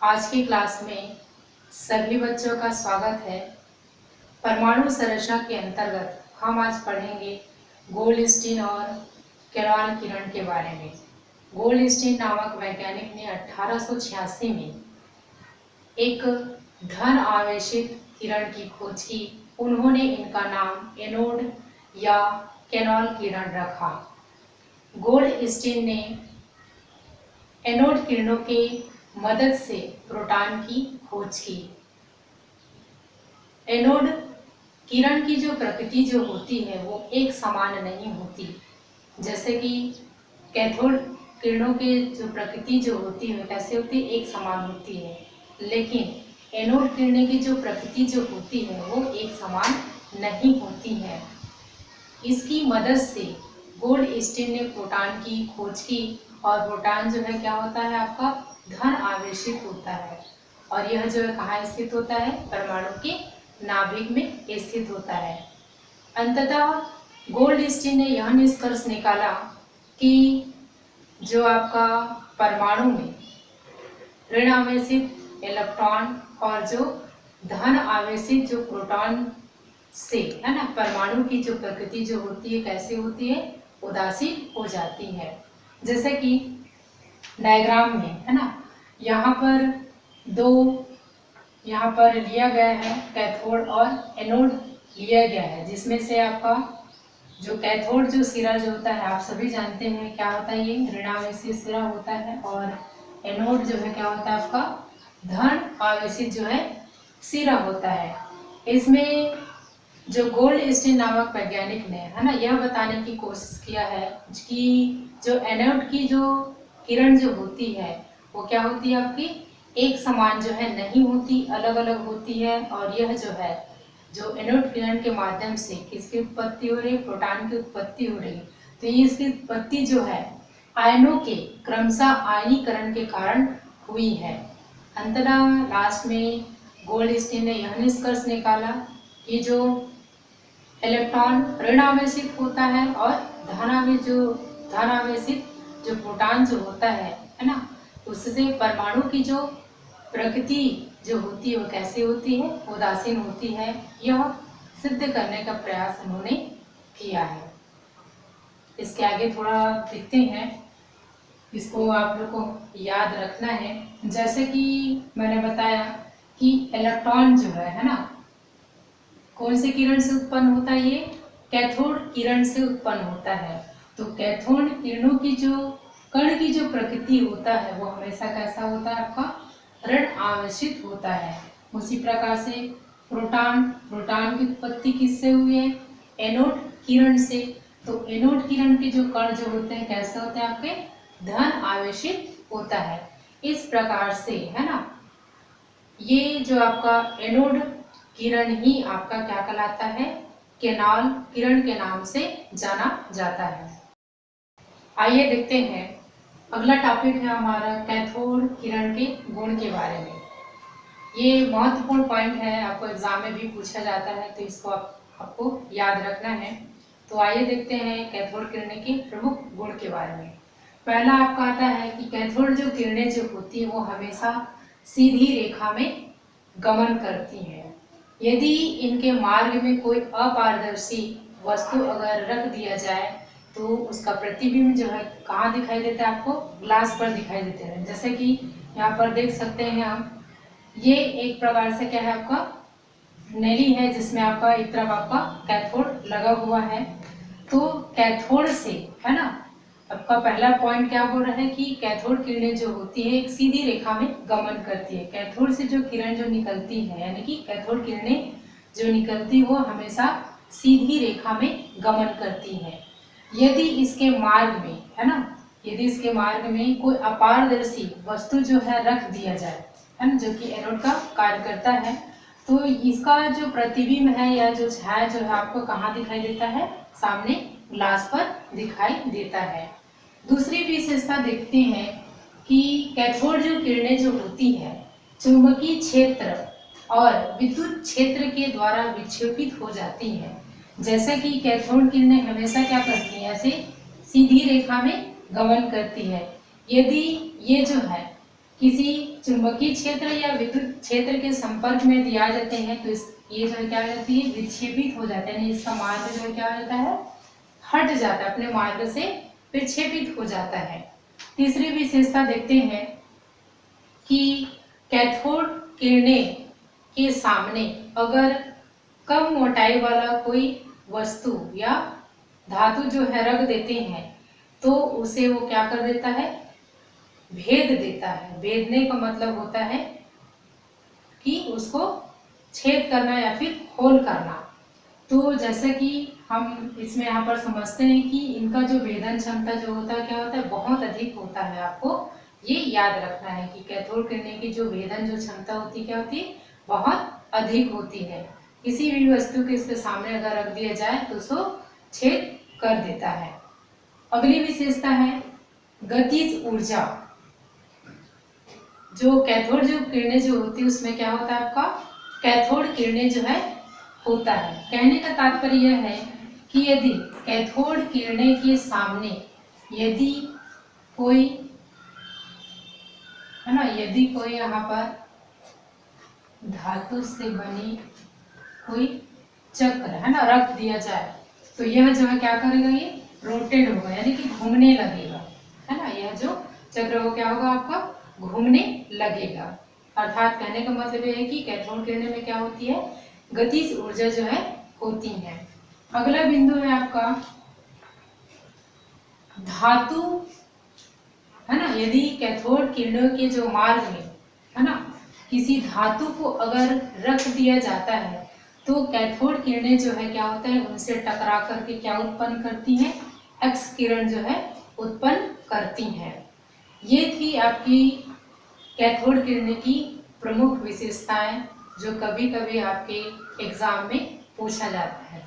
आज की क्लास में सभी बच्चों का स्वागत है। परमाणु संरचना के अंतर्गत हम आज पढ़ेंगे गोल्डस्टीन और कैल्विन किरण के बारे में। गोल्डस्टीन नामक वैज्ञानिक ने 1886 में एक धन आवेशित किरण की खोज की। उन्होंने इनका नाम एनोड या कैनॉल किरण रखा। गोल्डस्टीन ने एनोड किरणों के मदद से प्रोटॉन की खोज की। एनोड किरण की जो प्रकृति जो होती है वो एक समान नहीं होती। जैसे कि कैथोड किरणों के जो प्रकृति जो होती है कैसे होती है, एक समान होती है। लेकिन एनोड किरणें की जो प्रकृति जो होती है वो एक समान नहीं होती है। इसकी मदद से गोल्डस्टीन ने प्रोटॉन की खोज की और प्रोटॉन जो है क्या होता है, आपका धन आवेशित होता है और यह जो है कहाँ स्थित होता है, परमाणु के नाभिक में स्थित होता है। अंततः गोल्डस्टीन ने यह निष्कर्ष निकाला कि जो आपका परमाणु में ऋण आवेशित इलेक्ट्रॉन और जो धन आवेशित जो प्रोटॉन से है ना, परमाणु की जो प्रकृति जो होती है कैसे होती है, उदासीन हो जाती है। जैसे कि डायग्राम में है ना, यहाँ पर दो यहाँ पर लिया गया है कैथोड और एनोड लिया गया है, जिसमें से आपका जो कैथोड जो सिरा जो होता है आप सभी जानते हैं क्या होता है, ये ऋणावेशित सिरा होता है और एनोड जो है क्या होता है, आपका धन आवेशित जो है सिरा होता है। इसमें जो गोल्डस्टीन नामक वैज्ञानिक ने है ना यह बताने की कोशिश किया है कि जो एनोड की जो किरण जो होती है वो क्या होती है, आपकी एक समान जो है नहीं होती, अलग अलग होती है। और यह जो है जो एनोड किरण के माध्यम से किसकी उत्पत्ति हो रही है, प्रोटॉन की उत्पत्ति हो रही है। तो ये इसकी उत्पत्ति जो है आयनों के क्रमशः आयनीकरण के कारण हुई है। अंततः लास्ट में गोल्डस्टीन ने यह निष्कर्ष निकाला कि जो इलेक्ट्रॉन ऋण आवेशित होता है और धन आवेशित जो प्रोटॉन जो होता है ना, उससे परमाणु की जो प्रकृति जो होती है वो कैसे होती है, उदासीन होती है। यह सिद्ध करने का प्रयास उन्होंने किया है। इसके आगे थोड़ा देखते हैं, इसको आप लोग को याद रखना है। जैसे कि मैंने बताया कि इलेक्ट्रॉन जो है ना, कौन से किरण से उत्पन्न होता है, ये कैथोड किरण से उत्पन्न होता है। तो कैथोड किरणों की जो कण की जो प्रकृति होता है वो हमेशा कैसा होता है, आपका ऋण आवेशित होता है। उसी प्रकार से प्रोटॉन की उत्पत्ति किससे हुई है, एनोड किरण से। तो एनोड किरण के जो कण जो होते हैं कैसे होते हैं, आपके धन आवेशित होता है। इस प्रकार से है ना, ये जो आपका एनोड किरण ही आपका क्या कहलाता है, कैनॉल किरण के नाम से जाना जाता है। आइए देखते हैं, अगला टॉपिक है हमारा कैथोड किरण के गुण के बारे में। ये महत्वपूर्ण पॉइंट है, आपको एग्जाम में भी पूछा जाता है, तो इसको आपको याद रखना है। तो आइए देखते हैं कैथोड किरणें के प्रमुख गुण के बारे में। पहला आपका आता है कि कैथोड जो किरणें जो होती है वो हमेशा सीधी रेखा में गमन करती हैं। यदि इनके मार्ग में कोई अपारदर्शी वस्तु अगर रख दिया जाए तो उसका प्रतिबिंब जो है कहाँ दिखाई देता है, आपको ग्लास पर दिखाई देते हैं। जैसे कि यहाँ पर देख सकते हैं हम, ये एक प्रकार से क्या है, आपका नली है जिसमें आपका एक तरफ आपका कैथोड लगा हुआ है। तो कैथोड से है ना, आपका पहला पॉइंट क्या बोल रहा है कि कैथोड किरणें जो होती है एक सीधी रेखा में गमन करती है। कैथोड से जो किरण जो निकलती है यानी कि कैथोड किरणें जो निकलती वो हमेशा सीधी रेखा में गमन करती है। यदि इसके मार्ग में है ना, यदि इसके मार्ग में कोई अपारदर्शी वस्तु जो है रख दिया जाए है ना, जो कि एनोड का कार्य करता है, तो इसका जो प्रतिबिंब है या जो छाया जो है आपको कहाँ दिखाई देता है, सामने ग्लास पर दिखाई देता है। दूसरी विशेषता देखते हैं कि कैथोड जो किरणें जो होती है चुंबकीय क्षेत्र और विद्युत क्षेत्र के द्वारा विक्षेपित हो जाती हैं। जैसे कि कैथोड किरणें हमेशा क्या करती हैं, ऐसे सीधी रेखा में गमन करती है। यदि ये जो है किसी चुंबकीय क्षेत्र या विद्युत क्षेत्र के संपर्क में दिया जाते हैं तो ये जो है क्या हो जाती है, विक्षेपित हो जाता है, यानी इसका मार्ग जो है क्या हो जाता है, हट जाता है, अपने मार्ग से विक्षेपित हो जाता है। तीसरी विशेषता देखते हैं कि कैथोड किरणें के सामने अगर कम मोटाई वाला कोई वस्तु या धातु जो है रख देते हैं तो उसे वो क्या कर देता है, भेद देता है। भेदने का मतलब होता है कि उसको छेद करना या फिर होल करना। तो जैसे कि हम इसमें यहाँ पर समझते हैं कि इनका जो भेदन क्षमता जो होता है क्या होता है, बहुत अधिक होता है। आपको ये याद रखना है कि कैथोड किरणें की जो भेदन जो क्षमता होती है क्या होती है, बहुत अधिक होती है। किसी भी वस्तु के इसके सामने अगर रख दिया जाए तो उसको छेद कर देता है। अगली विशेषता है गतिज ऊर्जा। जो कैथोड जो किरणें जो होती है उसमें क्या होता है, आपका कैथोड किरणें जो है होता है। कहने का तात्पर्य यह है कि यदि कैथोड किरणें के सामने यदि कोई है ना, यदि कोई यहाँ पर धातु से बनी कोई चक्र है ना रख दिया जाए तो यह जो है क्या करेगा, ये रोटेट होगा, यानी कि घूमने लगेगा, है ना। यह जो चक्र वो क्या होगा, आपका घूमने लगेगा। अर्थात कहने का मतलब यह है कि कैथोड किरणें में क्या होती है, गतिज ऊर्जा जो है होती है। अगला बिंदु है आपका धातु, है ना। यदि कैथोड किरणों के जो मार्ग में है ना किसी धातु को अगर रख दिया जाता है तो कैथोड किरणें जो है क्या होता है, उनसे टकरा करके क्या उत्पन्न करती हैं, एक्स किरण जो है उत्पन्न करती हैं। ये थी आपकी कैथोड किरणें की प्रमुख विशेषताएं जो कभी कभी आपके एग्जाम में पूछा जाता है।